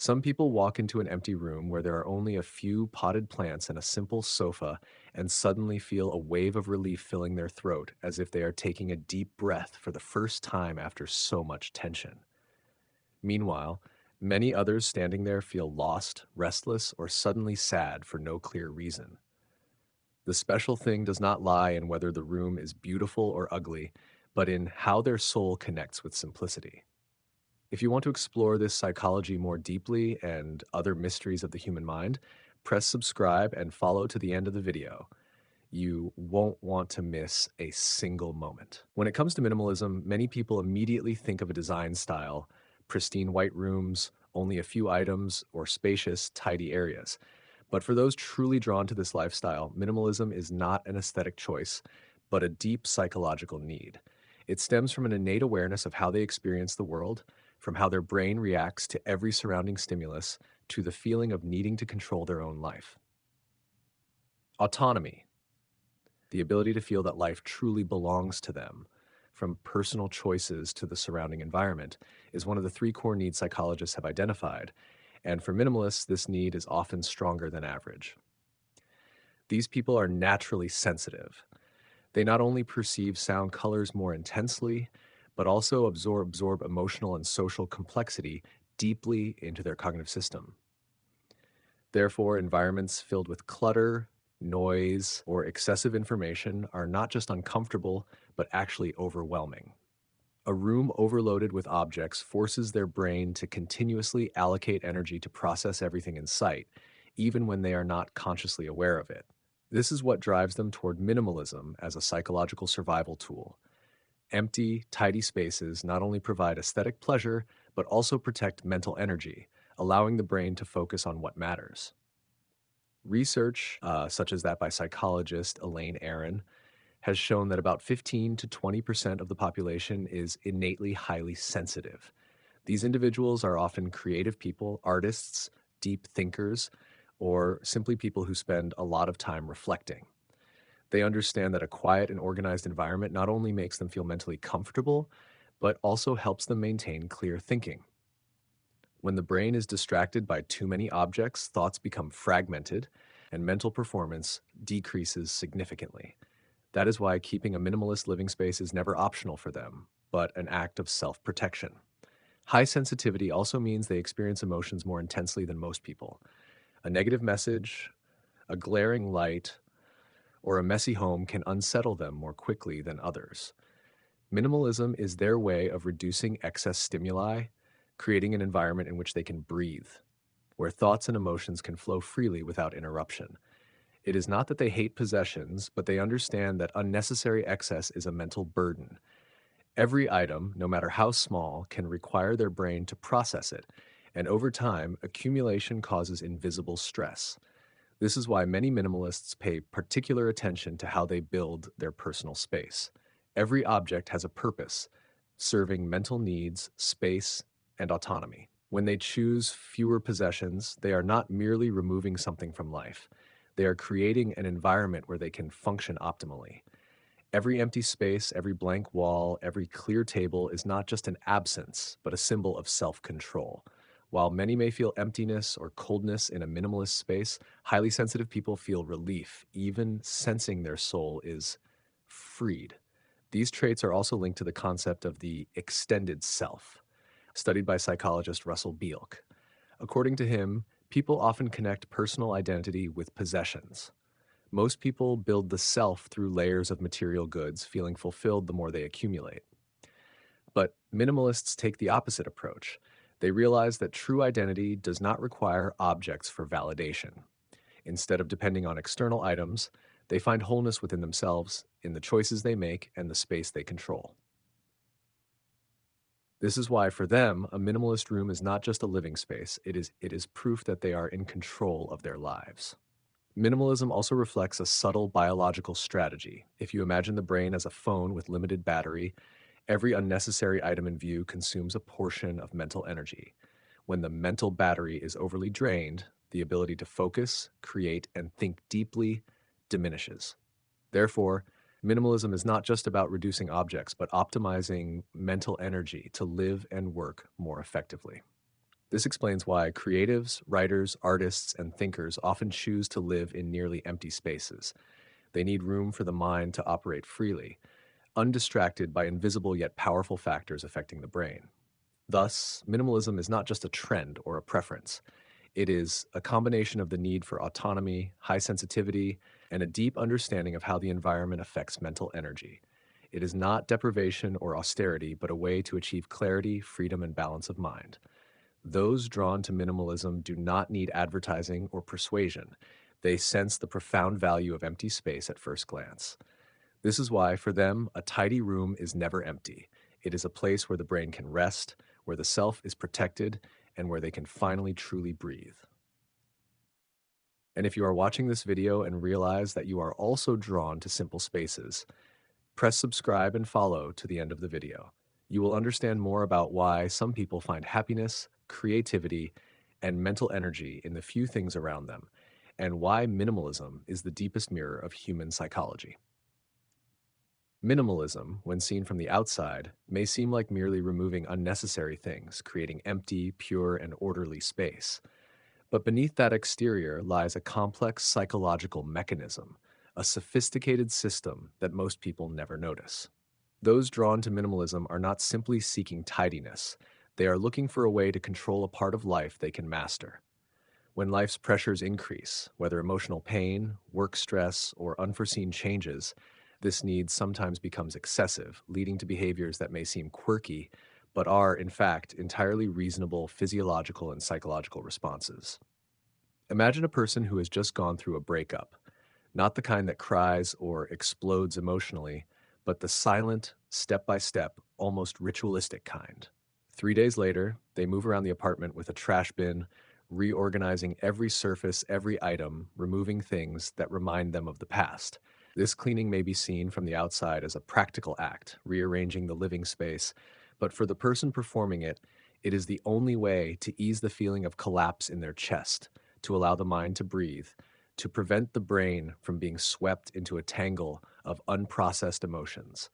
Some people walk into an empty room where there are only a few potted plants and a simple sofa and suddenly feel a wave of relief filling their throat as if they are taking a deep breath for the first time after so much tension. Meanwhile, many others standing there feel lost, restless, or suddenly sad for no clear reason. The special thing does not lie in whether the room is beautiful or ugly, but in how their soul connects with simplicity. If you want to explore this psychology more deeply and other mysteries of the human mind, press subscribe and follow to the end of the video. You won't want to miss a single moment. When it comes to minimalism, many people immediately think of a design style: pristine white rooms, only a few items, or spacious, tidy areas. But for those truly drawn to this lifestyle, minimalism is not an aesthetic choice, but a deep psychological need. It stems from an innate awareness of how they experience the world, from how their brain reacts to every surrounding stimulus, to the feeling of needing to control their own life. Autonomy, the ability to feel that life truly belongs to them, from personal choices to the surrounding environment, is one of the three core needs psychologists have identified. And for minimalists, this need is often stronger than average. These people are naturally sensitive. They not only perceive sound colors more intensely, but also absorb emotional and social complexity deeply into their cognitive system. Therefore, environments filled with clutter, noise, or excessive information are not just uncomfortable, but actually overwhelming. A room overloaded with objects forces their brain to continuously allocate energy to process everything in sight, even when they are not consciously aware of it. This is what drives them toward minimalism as a psychological survival tool. Empty, tidy spaces not only provide aesthetic pleasure, but also protect mental energy, allowing the brain to focus on what matters. Research, such as that by psychologist Elaine Aron, has shown that about 15 to 20% of the population is innately highly sensitive. These individuals are often creative people, artists, deep thinkers, or simply people who spend a lot of time reflecting. They understand that a quiet and organized environment not only makes them feel mentally comfortable, but also helps them maintain clear thinking. When the brain is distracted by too many objects, thoughts become fragmented, and mental performance decreases significantly. That is why keeping a minimalist living space is never optional for them, but an act of self-protection. High sensitivity also means they experience emotions more intensely than most people. A negative message, a glaring light, or a messy home can unsettle them more quickly than others. Minimalism is their way of reducing excess stimuli, creating an environment in which they can breathe, where thoughts and emotions can flow freely without interruption. It is not that they hate possessions, but they understand that unnecessary excess is a mental burden. Every item, no matter how small, can require their brain to process it, and over time, accumulation causes invisible stress. This is why many minimalists pay particular attention to how they build their personal space. Every object has a purpose, serving mental needs, space, and autonomy. When they choose fewer possessions, they are not merely removing something from life. They are creating an environment where they can function optimally. Every empty space, every blank wall, every clear table is not just an absence, but a symbol of self-control. While many may feel emptiness or coldness in a minimalist space, highly sensitive people feel relief, even sensing their soul is freed. These traits are also linked to the concept of the extended self, studied by psychologist Russell Bielk. According to him, people often connect personal identity with possessions. Most people build the self through layers of material goods, feeling fulfilled the more they accumulate. But minimalists take the opposite approach. They realize that true identity does not require objects for validation. Instead of depending on external items, they find wholeness within themselves, in the choices they make, and the space they control. This is why, for them, a minimalist room is not just a living space, it is proof that they are in control of their lives. Minimalism also reflects a subtle biological strategy. If you imagine the brain as a phone with limited battery, every unnecessary item in view consumes a portion of mental energy. When the mental battery is overly drained, the ability to focus, create, and think deeply diminishes. Therefore, minimalism is not just about reducing objects, but optimizing mental energy to live and work more effectively. This explains why creatives, writers, artists, and thinkers often choose to live in nearly empty spaces. They need room for the mind to operate freely, undistracted by invisible yet powerful factors affecting the brain. Thus, minimalism is not just a trend or a preference. It is a combination of the need for autonomy, high sensitivity, and a deep understanding of how the environment affects mental energy. It is not deprivation or austerity, but a way to achieve clarity, freedom, and balance of mind. Those drawn to minimalism do not need advertising or persuasion. They sense the profound value of empty space at first glance. This is why, for them, a tidy room is never empty. It is a place where the brain can rest, where the self is protected, and where they can finally truly breathe. And if you are watching this video and realize that you are also drawn to simple spaces, press subscribe and follow to the end of the video. You will understand more about why some people find happiness, creativity, and mental energy in the few things around them, and why minimalism is the deepest mirror of human psychology. Minimalism, when seen from the outside, may seem like merely removing unnecessary things, creating empty, pure, and orderly space. But beneath that exterior lies a complex psychological mechanism, a sophisticated system that most people never notice. Those drawn to minimalism are not simply seeking tidiness, they are looking for a way to control a part of life they can master. When life's pressures increase, whether emotional pain, work stress, or unforeseen changes, this need sometimes becomes excessive, leading to behaviors that may seem quirky, but are, in fact, entirely reasonable physiological and psychological responses. Imagine a person who has just gone through a breakup, not the kind that cries or explodes emotionally, but the silent, step by step, almost ritualistic kind. 3 days later, they move around the apartment with a trash bin, reorganizing every surface, every item, removing things that remind them of the past. This cleaning may be seen from the outside as a practical act, rearranging the living space, but for the person performing it, it is the only way to ease the feeling of collapse in their chest, to allow the mind to breathe, to prevent the brain from being swept into a tangle of unprocessed emotions.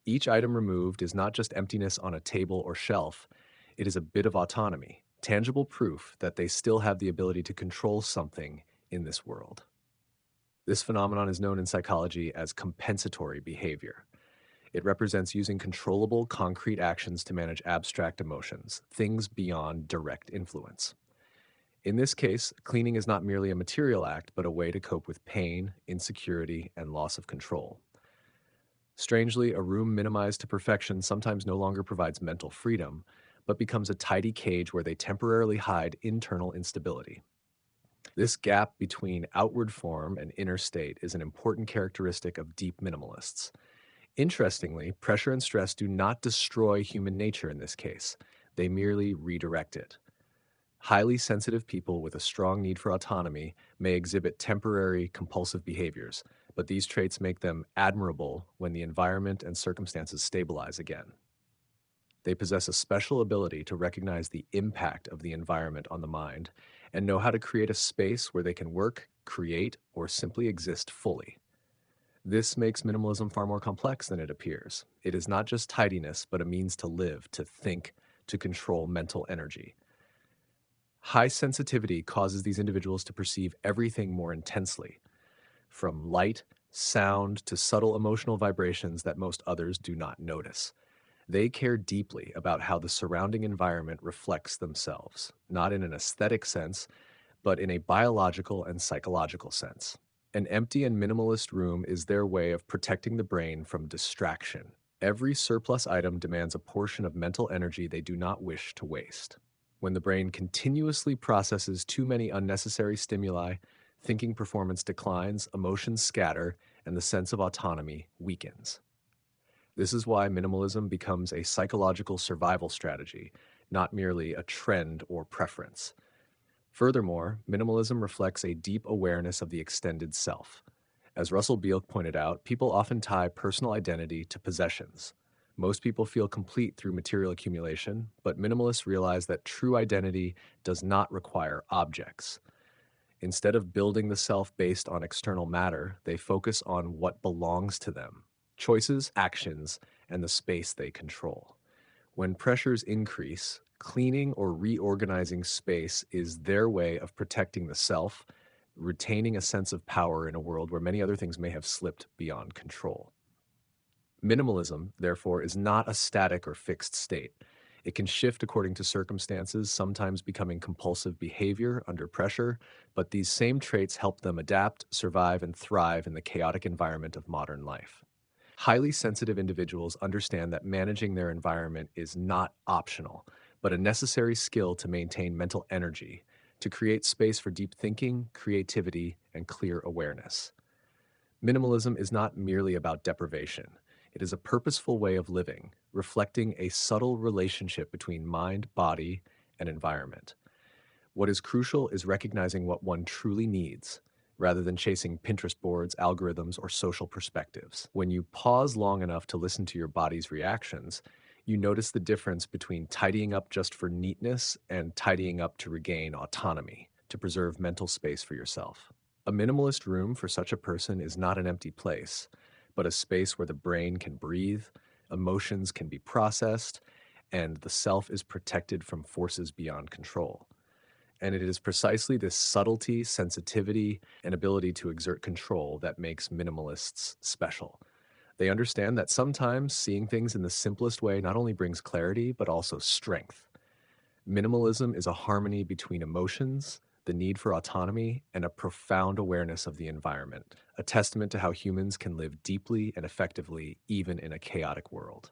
Each item removed is not just emptiness on a table or shelf, it is a bit of autonomy, tangible proof that they still have the ability to control something in this world. This phenomenon is known in psychology as compensatory behavior. It represents using controllable, concrete actions to manage abstract emotions, things beyond direct influence. In this case, cleaning is not merely a material act, but a way to cope with pain, insecurity, and loss of control. Strangely, a room minimized to perfection sometimes no longer provides mental freedom, but becomes a tidy cage where they temporarily hide internal instability. This gap between outward form and inner state is an important characteristic of deep minimalists. Interestingly, pressure and stress do not destroy human nature in this case, they merely redirect it. Highly sensitive people with a strong need for autonomy may exhibit temporary compulsive behaviors, but these traits make them admirable when the environment and circumstances stabilize again. They possess a special ability to recognize the impact of the environment on the mind and know how to create a space where they can work, create, or simply exist fully. This makes minimalism far more complex than it appears. It is not just tidiness, but a means to live, to think, to control mental energy. High sensitivity causes these individuals to perceive everything more intensely, from light, sound, to subtle emotional vibrations that most others do not notice. They care deeply about how the surrounding environment reflects themselves, not in an aesthetic sense, but in a biological and psychological sense. An empty and minimalist room is their way of protecting the brain from distraction. Every surplus item demands a portion of mental energy they do not wish to waste. When the brain continuously processes too many unnecessary stimuli, thinking performance declines, emotions scatter, and the sense of autonomy weakens. This is why minimalism becomes a psychological survival strategy, not merely a trend or preference. Furthermore, minimalism reflects a deep awareness of the extended self. As Russell Beale pointed out, people often tie personal identity to possessions. Most people feel complete through material accumulation, but minimalists realize that true identity does not require objects. Instead of building the self based on external matter, they focus on what belongs to them: choices, actions, and the space they control. When pressures increase, Cleaning or reorganizing space is their way of protecting the self, retaining a sense of power in a world where many other things may have slipped beyond control. Minimalism, therefore, is not a static or fixed state. It can shift according to circumstances, sometimes becoming compulsive behavior under pressure, but these same traits help them adapt, survive, and thrive in the chaotic environment of modern life. Highly sensitive individuals understand that managing their environment is not optional, but a necessary skill to maintain mental energy, to create space for deep thinking, creativity, and clear awareness. Minimalism is not merely about deprivation. It is a purposeful way of living, reflecting a subtle relationship between mind, body, and environment. What is crucial is recognizing what one truly needs, rather than chasing Pinterest boards, algorithms, or social perspectives. When you pause long enough to listen to your body's reactions, you notice the difference between tidying up just for neatness and tidying up to regain autonomy, to preserve mental space for yourself. A minimalist room for such a person is not an empty place, but a space where the brain can breathe, emotions can be processed, and the self is protected from forces beyond control. And it is precisely this subtlety, sensitivity, and ability to exert control that makes minimalists special. They understand that sometimes seeing things in the simplest way not only brings clarity, but also strength. Minimalism is a harmony between emotions, the need for autonomy, and a profound awareness of the environment, a testament to how humans can live deeply and effectively even in a chaotic world.